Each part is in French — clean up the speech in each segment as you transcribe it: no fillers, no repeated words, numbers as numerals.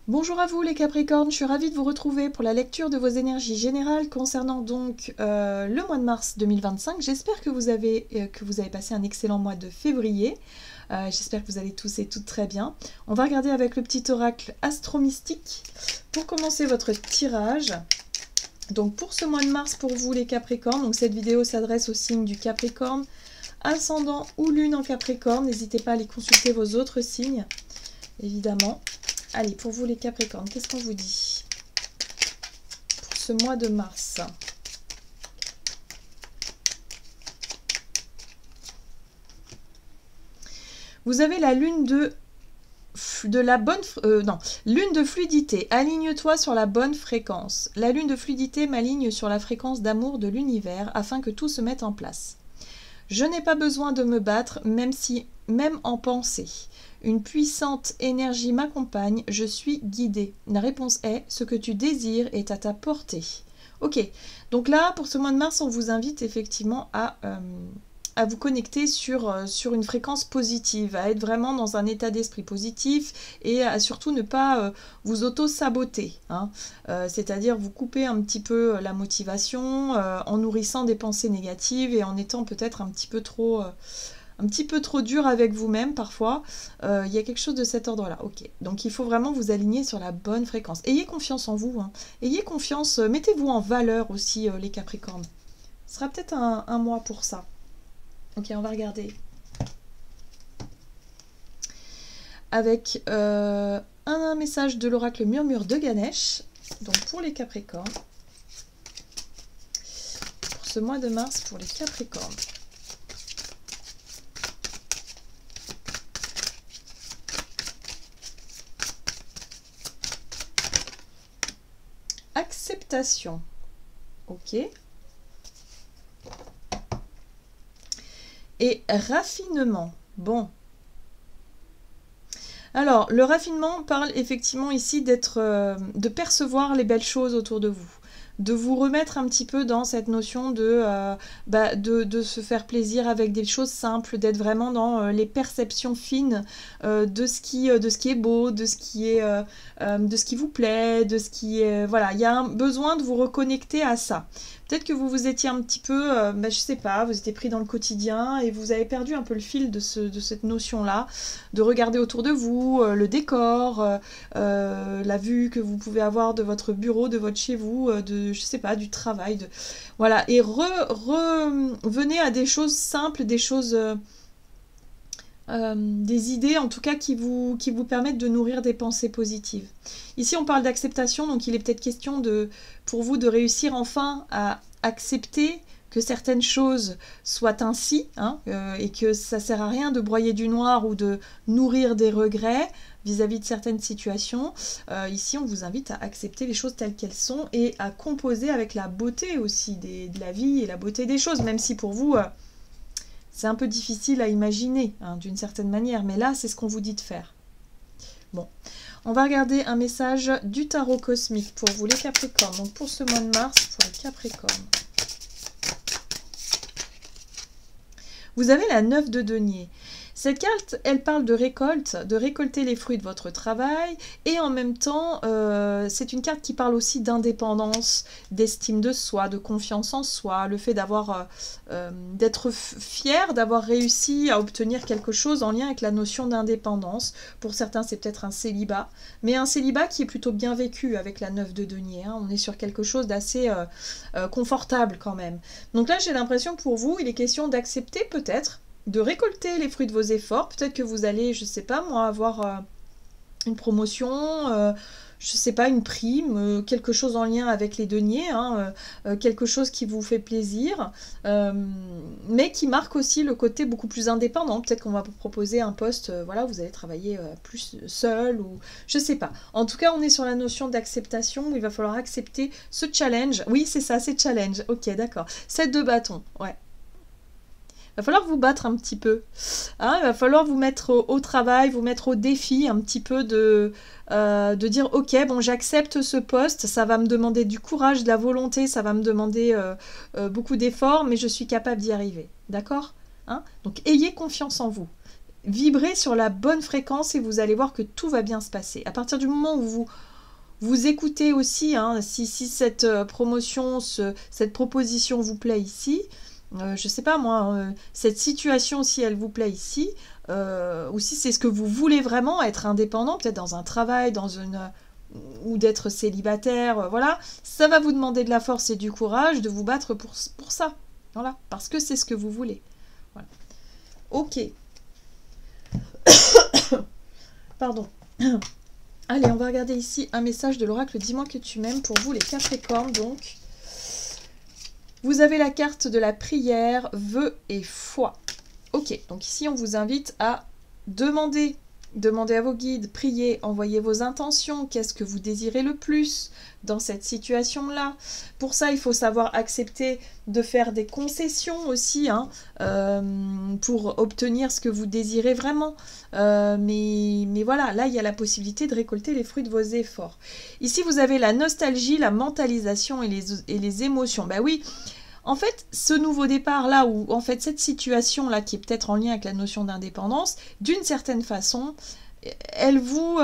Bonjour à vous les Capricornes, je suis ravie de vous retrouver pour la lecture de vos énergies générales concernant donc le mois de mars 2025. J'espère que vous avez passé un excellent mois de février. J'espère que vous allez tous et toutes très bien. On va regarder avec le petit oracle astro-mystique pour commencer votre tirage. Donc pour ce mois de mars pour vous les Capricornes, donc cette vidéo s'adresse au signe du Capricorne, ascendant ou lune en Capricorne. N'hésitez pas à aller consulter vos autres signes, évidemment. Allez, pour vous les Capricornes, qu'est-ce qu'on vous dit pour ce mois de mars? Vous avez la lune lune de fluidité. Aligne-toi sur la bonne fréquence. La lune de fluidité m'aligne sur la fréquence d'amour de l'univers afin que tout se mette en place. Je n'ai pas besoin de me battre, même en pensée. Une puissante énergie m'accompagne, je suis guidée. La réponse est, ce que tu désires est à ta portée. Ok, donc là, pour ce mois de mars, on vous invite effectivement à vous connecter sur une fréquence positive, à être vraiment dans un état d'esprit positif et à surtout ne pas vous auto-saboter. Hein. C'est-à-dire vous couper un petit peu la motivation en nourrissant des pensées négatives et en étant peut-être un petit peu trop dur avec vous-même parfois. Il y a quelque chose de cet ordre-là. Ok, donc il faut vraiment vous aligner sur la bonne fréquence. Ayez confiance en vous. Hein. Ayez confiance, mettez-vous en valeur aussi les Capricornes. Ce sera peut-être un mois pour ça. Ok, on va regarder. Avec un message de l'oracle Murmure de Ganesh. Donc pour les Capricornes. Pour ce mois de mars, pour les Capricornes. Acceptation. Ok. Et raffinement. Bon. Alors, le raffinement parle effectivement ici de percevoir les belles choses autour de vous. De vous remettre un petit peu dans cette notion de se faire plaisir avec des choses simples, d'être vraiment dans les perceptions fines de ce qui est beau, de ce qui vous plaît, de ce qui est... Voilà, il y a un besoin de vous reconnecter à ça. Peut-être que vous vous étiez un petit peu, je sais pas, vous étiez pris dans le quotidien et vous avez perdu un peu le fil de cette notion-là, de regarder autour de vous, le décor, la vue que vous pouvez avoir de votre bureau, de votre chez vous, je sais pas, du travail, voilà, et revenez à des choses simples, des choses... des idées en tout cas qui vous permettent de nourrir des pensées positives. Ici on parle d'acceptation, donc il est peut-être question pour vous de réussir enfin à accepter que certaines choses soient ainsi, hein, et que ça sert à rien de broyer du noir ou de nourrir des regrets vis-à-vis de certaines situations. Ici on vous invite à accepter les choses telles qu'elles sont et à composer avec la beauté aussi de la vie et la beauté des choses, même si pour vous... c'est un peu difficile à imaginer, hein, d'une certaine manière, mais là, c'est ce qu'on vous dit de faire. Bon, on va regarder un message du tarot cosmique pour vous, les Capricornes. Donc, pour ce mois de mars, pour les Capricornes. Vous avez la 9 de denier. Cette carte, elle parle de récolte, de récolter les fruits de votre travail, et en même temps, c'est une carte qui parle aussi d'indépendance, d'estime de soi, de confiance en soi, le fait d'être fier, d'avoir réussi à obtenir quelque chose en lien avec la notion d'indépendance. Pour certains, c'est peut-être un célibat, mais un célibat qui est plutôt bien vécu avec la 9 de denier. Hein. On est sur quelque chose d'assez confortable quand même. Donc là, j'ai l'impression pour vous, il est question d'accepter peut-être de récolter les fruits de vos efforts. Peut-être que vous allez, je sais pas moi, avoir une promotion, je sais pas, une prime, quelque chose en lien avec les deniers, hein, quelque chose qui vous fait plaisir, mais qui marque aussi le côté beaucoup plus indépendant. Peut-être qu'on va vous proposer un poste, voilà, vous allez travailler plus seul, ou je sais pas. En tout cas, on est sur la notion d'acceptation, où il va falloir accepter ce challenge. Oui, c'est ça, c'est challenge. Ok, d'accord. 7 de bâton, ouais. Il va falloir vous battre un petit peu. Hein, il va falloir vous mettre au travail, vous mettre au défi un petit peu de dire ok, bon, j'accepte ce poste, ça va me demander du courage, de la volonté, ça va me demander beaucoup d'efforts, mais je suis capable d'y arriver. D'accord, hein? Donc ayez confiance en vous. vibrez sur la bonne fréquence et vous allez voir que tout va bien se passer. À partir du moment où vous écoutez aussi, hein, si cette promotion, cette proposition vous plaît ici, je sais pas moi, cette situation si elle vous plaît ici, ou si c'est ce que vous voulez vraiment, être indépendant, peut-être dans un travail, ou d'être célibataire, voilà, ça va vous demander de la force et du courage de vous battre pour ça, voilà, parce que c'est ce que vous voulez. Voilà. Ok. Pardon. Allez, on va regarder ici un message de l'oracle. Dis-moi que tu m'aimes pour vous les Capricornes. Donc, vous avez la carte de la prière, vœux et foi. Ok, donc ici on vous invite à demander à vos guides, prier, envoyer vos intentions. Qu'est-ce que vous désirez le plus dans cette situation-là? Pour ça, il faut savoir accepter de faire des concessions aussi, hein, pour obtenir ce que vous désirez vraiment. Mais voilà, là, il y a la possibilité de récolter les fruits de vos efforts. Ici, vous avez la nostalgie, la mentalisation et les émotions. Ben oui. En fait, ce nouveau départ-là, ou en fait cette situation-là, qui est peut-être en lien avec la notion d'indépendance, d'une certaine façon, elle vous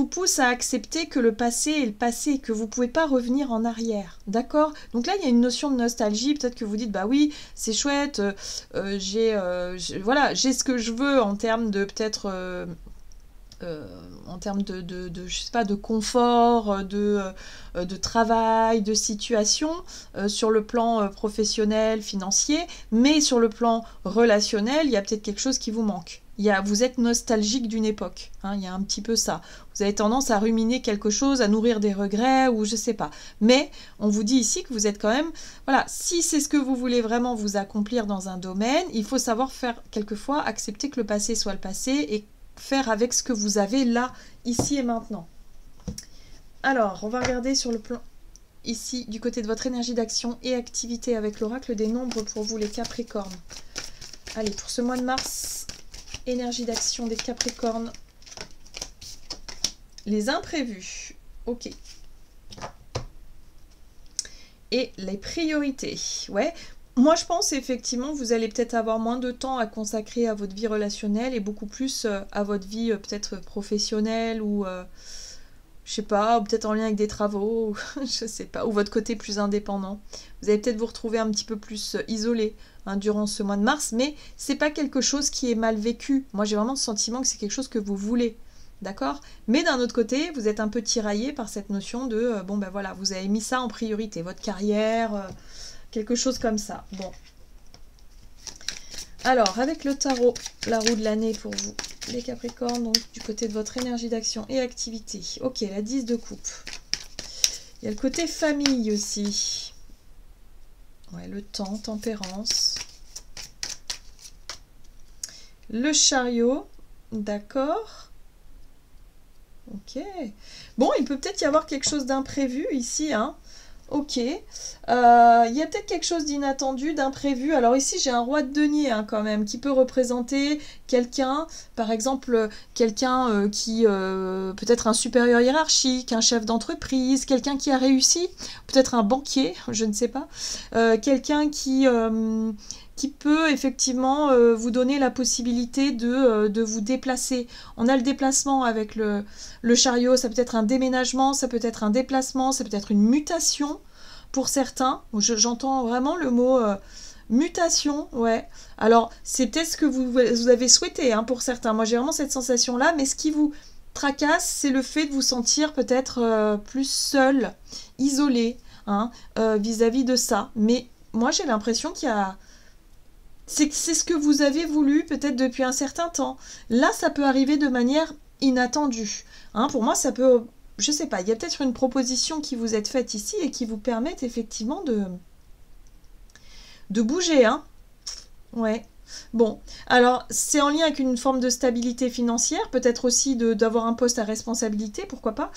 pousse à accepter que le passé est le passé, que vous ne pouvez pas revenir en arrière, d'accord? Donc là, il y a une notion de nostalgie, peut-être que vous dites, bah oui, c'est chouette, j'ai ce que je veux en termes de peut-être... en termes je sais pas, de confort, de travail, de situation, sur le plan professionnel, financier, mais sur le plan relationnel, il y a peut-être quelque chose qui vous manque. Vous êtes nostalgique d'une époque, hein, il y a un petit peu ça. Vous avez tendance à ruminer quelque chose, à nourrir des regrets, ou je sais pas. Mais on vous dit ici que vous êtes quand même... Voilà, si c'est ce que vous voulez vraiment vous accomplir dans un domaine, il faut savoir faire quelquefois, accepter que le passé soit le passé, et faire avec ce que vous avez là, ici et maintenant. Alors, on va regarder sur le plan ici, du côté de votre énergie d'action et activité avec l'oracle des nombres pour vous les Capricornes. Allez, pour ce mois de mars, énergie d'action des Capricornes. Les imprévus. Ok. Et les priorités. Ouais. Moi, je pense effectivement que vous allez peut-être avoir moins de temps à consacrer à votre vie relationnelle et beaucoup plus à votre vie peut-être professionnelle ou, je sais pas, ou peut-être en lien avec des travaux, ou, je sais pas, ou votre côté plus indépendant. Vous allez peut-être vous retrouver un petit peu plus isolé, hein, durant ce mois de mars, mais c'est pas quelque chose qui est mal vécu. Moi, j'ai vraiment le sentiment que c'est quelque chose que vous voulez. D'accord? Mais d'un autre côté, vous êtes un peu tiraillé par cette notion de, bon ben voilà, vous avez mis ça en priorité, votre carrière... quelque chose comme ça. Bon. Alors, avec le tarot, la roue de l'année pour vous, les Capricornes, donc du côté de votre énergie d'action et activité. Ok, la 10 de coupe. Il y a le côté famille aussi. Ouais, le temps, tempérance. Le chariot, d'accord. Ok. Bon, il peut peut-être y avoir quelque chose d'imprévu ici, hein. Ok, il y a peut-être quelque chose d'inattendu, d'imprévu. Alors ici j'ai un roi de denier, hein, quand même, qui peut représenter quelqu'un, par exemple quelqu'un qui peut-être un supérieur hiérarchique, un chef d'entreprise, quelqu'un qui a réussi, peut-être un banquier, je ne sais pas, quelqu'un qui peut effectivement vous donner la possibilité de vous déplacer. On a le déplacement avec le chariot, ça peut être un déménagement, ça peut être un déplacement, ça peut être une mutation pour certains. J'entends vraiment le mot mutation, ouais. Alors, c'est peut-être ce que vous avez souhaité, hein, pour certains. Moi, j'ai vraiment cette sensation-là, mais ce qui vous tracasse, c'est le fait de vous sentir peut-être plus seul, isolé, hein, vis-à-vis de ça. Mais moi, j'ai l'impression qu'il y a... C'est ce que vous avez voulu peut-être depuis un certain temps. Là, ça peut arriver de manière inattendue. Hein, pour moi, ça peut... Je sais pas, il y a peut-être une proposition qui vous est faite ici et qui vous permet effectivement de bouger. Hein. Ouais. Bon, alors c'est en lien avec une forme de stabilité financière, peut-être aussi d'avoir un poste à responsabilité, pourquoi pas.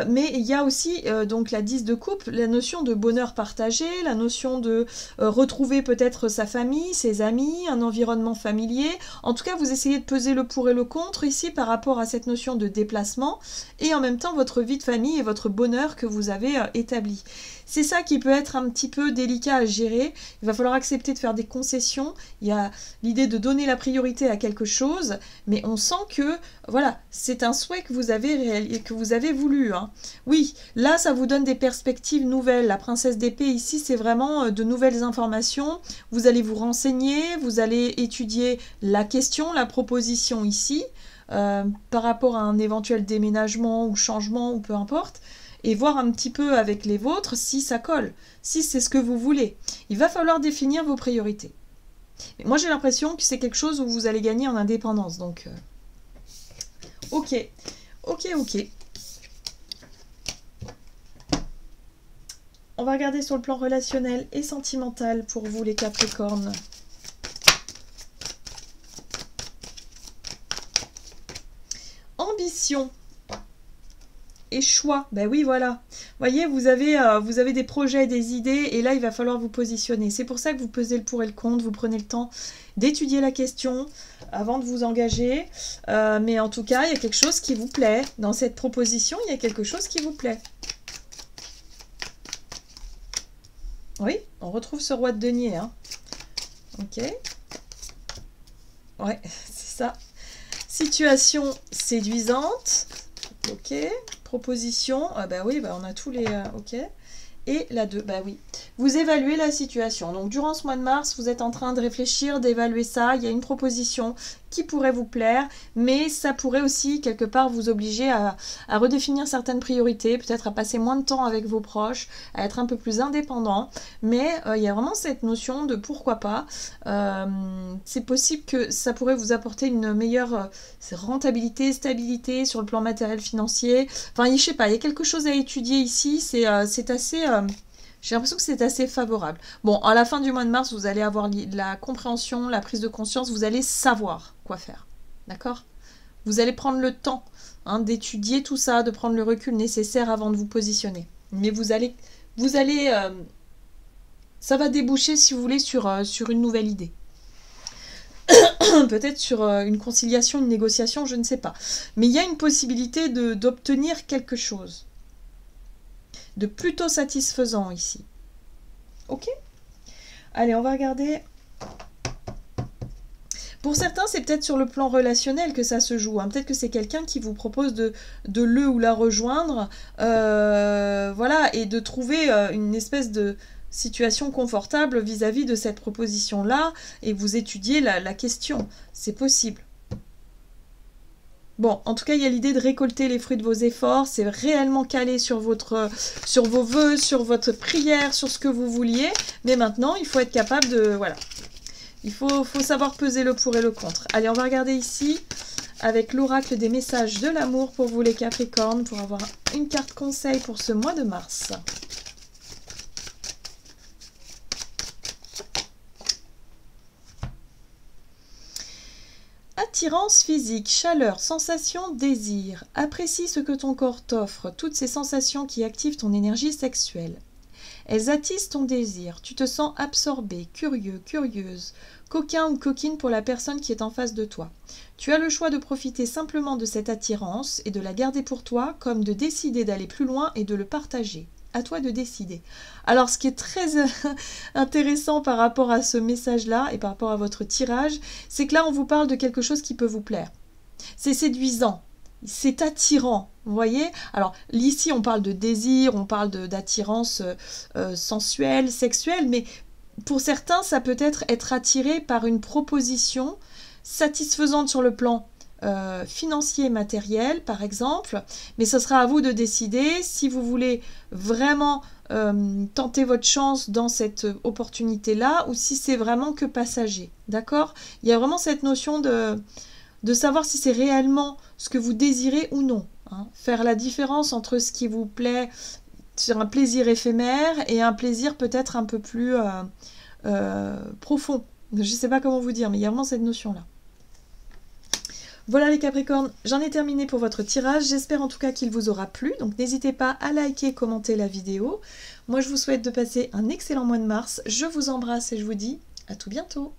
Mais il y a aussi donc la 10 de coupe, la notion de bonheur partagé, la notion de retrouver peut-être sa famille, ses amis, un environnement familier. En tout cas, vous essayez de peser le pour et le contre ici par rapport à cette notion de déplacement et en même temps votre vie de famille et votre bonheur que vous avez établi. C'est ça qui peut être un petit peu délicat à gérer. Il va falloir accepter de faire des concessions. Il y a l'idée de donner la priorité à quelque chose, mais on sent que, voilà, c'est un souhait que vous avez voulu. Hein. Oui, là, ça vous donne des perspectives nouvelles. La princesse d'épée, ici, c'est vraiment de nouvelles informations. Vous allez vous renseigner, vous allez étudier la question, la proposition ici, par rapport à un éventuel déménagement ou changement ou peu importe, et voir un petit peu avec les vôtres si ça colle, si c'est ce que vous voulez. Il va falloir définir vos priorités. Et moi, j'ai l'impression que c'est quelque chose où vous allez gagner en indépendance. Donc, ok. On va regarder sur le plan relationnel et sentimental pour vous, les Capricornes. Ambition et choix, ben oui, voilà. Vous voyez, vous avez des projets, des idées, et là, il va falloir vous positionner. C'est pour ça que vous pesez le pour et le contre, vous prenez le temps d'étudier la question avant de vous engager. Mais en tout cas, il y a quelque chose qui vous plaît. Dans cette proposition, il y a quelque chose qui vous plaît. Oui, on retrouve ce roi de denier. Hein. Ok. Ouais, c'est ça. Situation séduisante. Ok. Proposition. Ah bah oui, bah on a tous les... ok. Et la 2, bah oui. Vous évaluez la situation. Donc, durant ce mois de mars, vous êtes en train de réfléchir, d'évaluer ça. Il y a une proposition qui pourrait vous plaire, mais ça pourrait aussi, quelque part, vous obliger à redéfinir certaines priorités, peut-être à passer moins de temps avec vos proches, à être un peu plus indépendant. Mais il y a vraiment cette notion de pourquoi pas. C'est possible que ça pourrait vous apporter une meilleure rentabilité, stabilité sur le plan matériel financier. Enfin, je sais pas, il y a quelque chose à étudier ici. C'est assez... j'ai l'impression que c'est assez favorable. Bon, à la fin du mois de mars, vous allez avoir la compréhension, la prise de conscience, vous allez savoir quoi faire. D'accord? Vous allez prendre le temps d'étudier tout ça, de prendre le recul nécessaire avant de vous positionner. Mais vous allez ça va déboucher, si vous voulez, sur une nouvelle idée. Peut-être sur une conciliation, une négociation, je ne sais pas. Mais il y a une possibilité d'obtenir quelque chose de plutôt satisfaisant ici. Ok? Allez, on va regarder. Pour certains, c'est peut-être sur le plan relationnel que ça se joue. Hein. Peut-être que c'est quelqu'un qui vous propose de le ou la rejoindre. Voilà, et de trouver une espèce de situation confortable vis-à-vis de cette proposition-là. Et vous étudiez la question. C'est possible. Bon, en tout cas, il y a l'idée de récolter les fruits de vos efforts. C'est réellement calé sur vos vœux, sur votre prière, sur ce que vous vouliez. Mais maintenant, il faut être capable de... Voilà. Il faut savoir peser le pour et le contre. Allez, on va regarder ici avec l'oracle des messages de l'amour pour vous, les Capricornes, pour avoir une carte conseil pour ce mois de mars. Attirance physique, chaleur, sensation, désir. Apprécie ce que ton corps t'offre, toutes ces sensations qui activent ton énergie sexuelle. Elles attisent ton désir, tu te sens absorbé, curieux, curieuse, coquin ou coquine pour la personne qui est en face de toi. Tu as le choix de profiter simplement de cette attirance et de la garder pour toi, comme de décider d'aller plus loin et de le partager. À toi de décider. Alors, ce qui est très intéressant par rapport à ce message-là et par rapport à votre tirage, c'est que là, on vous parle de quelque chose qui peut vous plaire. C'est séduisant, c'est attirant, vous voyez? Alors, ici, on parle de désir, on parle d'attirance sensuelle, sexuelle, mais pour certains, ça peut être attiré par une proposition satisfaisante sur le plan financier et matériel, par exemple, mais ce sera à vous de décider si vous voulez vraiment tenter votre chance dans cette opportunité-là ou si c'est vraiment que passager, d'accord? Il y a vraiment cette notion de savoir si c'est réellement ce que vous désirez ou non. Hein. Faire la différence entre ce qui vous plaît sur un plaisir éphémère et un plaisir peut-être un peu plus profond. Je ne sais pas comment vous dire, mais il y a vraiment cette notion-là. Voilà les Capricornes, j'en ai terminé pour votre tirage. J'espère en tout cas qu'il vous aura plu. Donc n'hésitez pas à liker, commenter la vidéo. Moi je vous souhaite de passer un excellent mois de mars. Je vous embrasse et je vous dis à tout bientôt.